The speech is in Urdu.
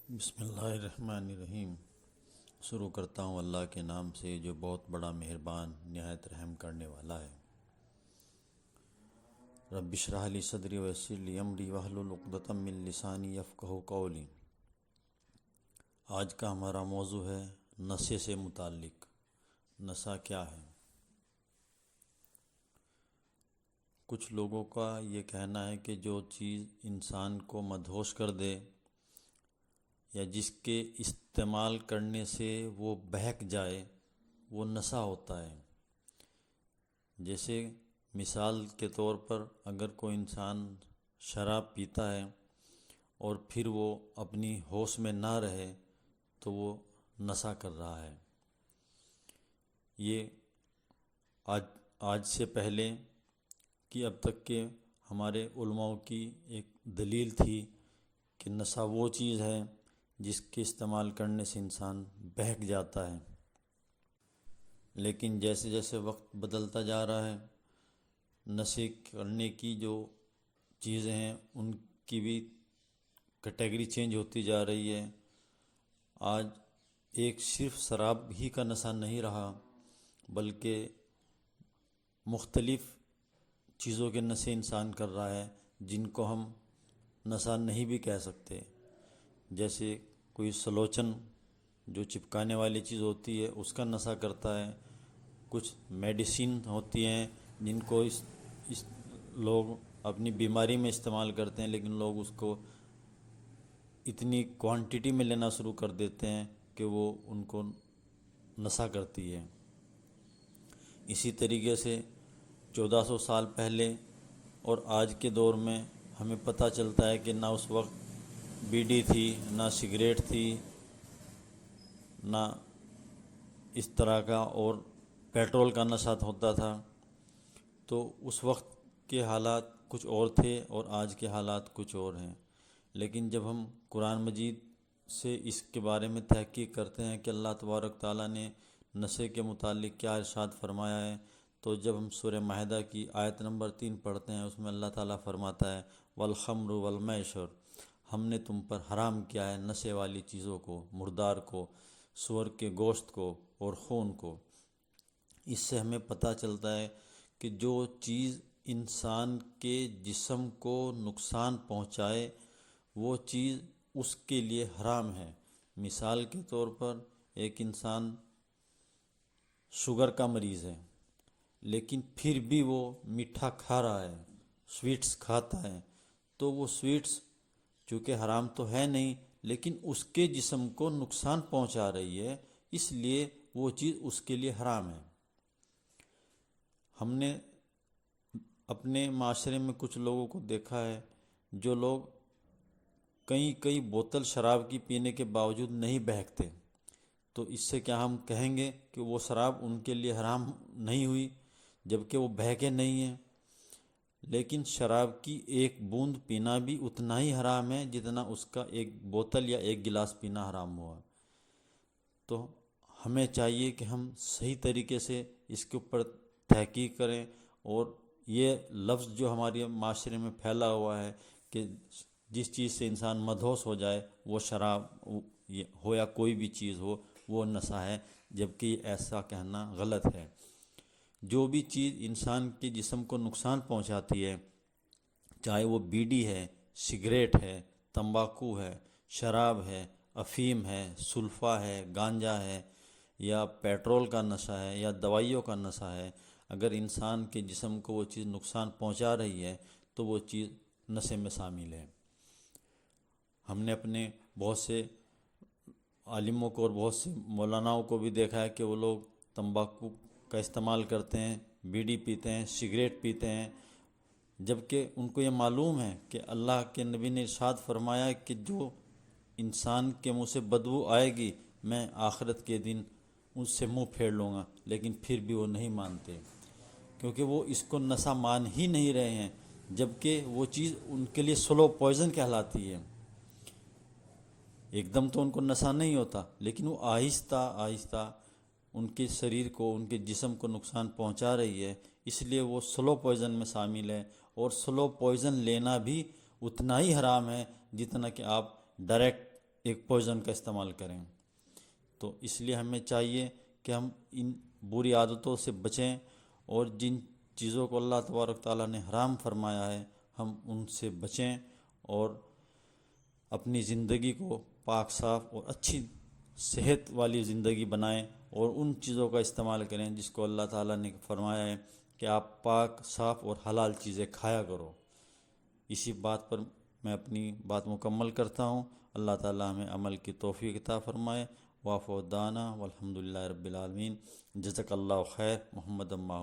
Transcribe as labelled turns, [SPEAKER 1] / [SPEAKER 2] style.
[SPEAKER 1] بسم اللہ الرحمن الرحیم۔ شروع کرتا ہوں اللہ کے نام سے جو بہت بڑا مہربان نہایت رحم کرنے والا ہے۔ رب اشرح لی صدری ویسر لی امری واحلل عقدۃ من لسانی یفقہوا قولی۔ آج کا ہمارا موضوع ہے نشے سے متعلق۔ نشہ کیا ہے؟ کچھ لوگوں کا یہ کہنا ہے کہ جو چیز انسان کو مدہوش کر دے یا جس کے استعمال کرنے سے وہ بہک جائے وہ نشہ ہوتا ہے۔ جیسے مثال کے طور پر اگر کوئی انسان شراب پیتا ہے اور پھر وہ اپنی ہوش میں نہ رہے تو وہ نشہ کر رہا ہے۔ یہ آج سے پہلے کی اب تک کے ہمارے علماء کی ایک دلیل تھی کہ نشہ وہ چیز ہے جس کے استعمال کرنے سے انسان بہک جاتا ہے، لیکن جیسے جیسے وقت بدلتا جا رہا ہے نشے کرنے کی جو چیزیں ہیں ان کی بھی کیٹیگری چینج ہوتی جا رہی ہے۔ آج ایک صرف شراب ہی کا نشہ نہیں رہا بلکہ مختلف چیزوں کے نشے انسان کر رہا ہے جن کو ہم نشہ نہیں بھی کہہ سکتے۔ جیسے کوئی سلوچن جو چپکانے والی چیز ہوتی ہے اس کا نشہ کرتا ہے، کچھ میڈیسین ہوتی ہیں جن کو اس لوگ اپنی بیماری میں استعمال کرتے ہیں، لیکن لوگ اس کو اتنی کوانٹٹی میں لینا شروع کر دیتے ہیں کہ وہ ان کو نشہ کرتی ہے۔ اسی طریقے سے 1400 سال پہلے اور آج کے دور میں ہمیں پتہ چلتا ہے کہ نہ اس وقت بیڑی تھی، نہ سگریٹ تھی، نہ اس طرح کا اور پیٹرول کا نشہ ہوتا تھا۔ تو اس وقت کے حالات کچھ اور تھے اور آج کے حالات کچھ اور ہیں۔ لیکن جب ہم قرآن مجید سے اس کے بارے میں تحقیق کرتے ہیں کہ اللہ تبارک تعالیٰ نے نشے کے متعلق کیا ارشاد فرمایا ہے، تو جب ہم سورہ مائدہ کی آیت نمبر 3 پڑھتے ہیں اس میں اللہ تعالیٰ فرماتا ہے والخمر والمیسر، ہم نے تم پر حرام کیا ہے نشے والی چیزوں کو، مردار کو، سور کے گوشت کو اور خون کو۔ اس سے ہمیں پتہ چلتا ہے کہ جو چیز انسان کے جسم کو نقصان پہنچائے وہ چیز اس کے لیے حرام ہے۔ مثال کے طور پر ایک انسان شوگر کا مریض ہے لیکن پھر بھی وہ میٹھا کھا رہا ہے، سویٹس کھاتا ہے، تو وہ سویٹس چونکہ حرام تو ہے نہیں لیکن اس کے جسم کو نقصان پہنچا رہی ہے، اس لیے وہ چیز اس کے لیے حرام ہے۔ ہم نے اپنے معاشرے میں کچھ لوگوں کو دیکھا ہے جو لوگ کئی بوتل شراب کی پینے کے باوجود نہیں بہکتے، تو اس سے کیا ہم کہیں گے کہ وہ شراب ان کے لیے حرام نہیں ہوئی جبکہ وہ بہکے نہیں ہیں؟ لیکن شراب کی ایک بوند پینا بھی اتنا ہی حرام ہے جتنا اس کا ایک بوتل یا ایک گلاس پینا حرام ہوا۔ تو ہمیں چاہیے کہ ہم صحیح طریقے سے اس کے اوپر تحقیق کریں، اور یہ لفظ جو ہمارے معاشرے میں پھیلا ہوا ہے کہ جس چیز سے انسان مدہوش ہو جائے وہ شراب ہو یا کوئی بھی چیز ہو وہ نشہ ہے، جبکہ یہ ایسا کہنا غلط ہے۔ جو بھی چیز انسان کے جسم کو نقصان پہنچاتی ہے، چاہے وہ بیڑی ہے، سگریٹ ہے، تمباکو ہے، شراب ہے، افیم ہے، سلفا ہے، گانجا ہے، یا پیٹرول کا نشہ ہے یا دوائیوں کا نشہ ہے، اگر انسان کے جسم کو وہ چیز نقصان پہنچا رہی ہے تو وہ چیز نشے میں شامل ہے۔ ہم نے اپنے بہت سے عالموں کو اور بہت سے مولاناؤں کو بھی دیکھا ہے کہ وہ لوگ تمباکو کا استعمال کرتے ہیں، بیڑی پیتے ہیں، سگریٹ پیتے ہیں، جبکہ ان کو یہ معلوم ہے کہ اللہ کے نبی نے ارشاد فرمایا کہ جو انسان کے منہ سے بدبو آئے گی میں آخرت کے دن اس سے منہ پھیر لوں گا، لیکن پھر بھی وہ نہیں مانتے کیونکہ وہ اس کو نشہ مان ہی نہیں رہے ہیں، جبکہ وہ چیز ان کے لیے سلو پوائزن کہلاتی ہے۔ ایک دم تو ان کو نشہ نہیں ہوتا لیکن وہ آہستہ آہستہ ان کے شریر کو، ان کے جسم کو نقصان پہنچا رہی ہے، اس لیے وہ سلو پوائزن میں شامل ہے، اور سلو پوائزن لینا بھی اتنا ہی حرام ہے جتنا کہ آپ ڈائریکٹ ایک پوائزن کا استعمال کریں۔ تو اس لیے ہمیں چاہیے کہ ہم ان بری عادتوں سے بچیں، اور جن چیزوں کو اللہ تبارک تعالیٰ نے حرام فرمایا ہے ہم ان سے بچیں، اور اپنی زندگی کو پاک صاف اور اچھی صحت والی زندگی بنائیں، اور ان چیزوں کا استعمال کریں جس کو اللہ تعالیٰ نے فرمایا ہے کہ آپ پاک صاف اور حلال چیزیں کھایا کرو۔ اسی بات پر میں اپنی بات مکمل کرتا ہوں۔ اللہ تعالیٰ ہمیں عمل کی توفیق عطا فرمائے۔ وآخر دعوانا والحمد للہ رب العالمین۔ جزاک اللہ خیر۔ محمد اماں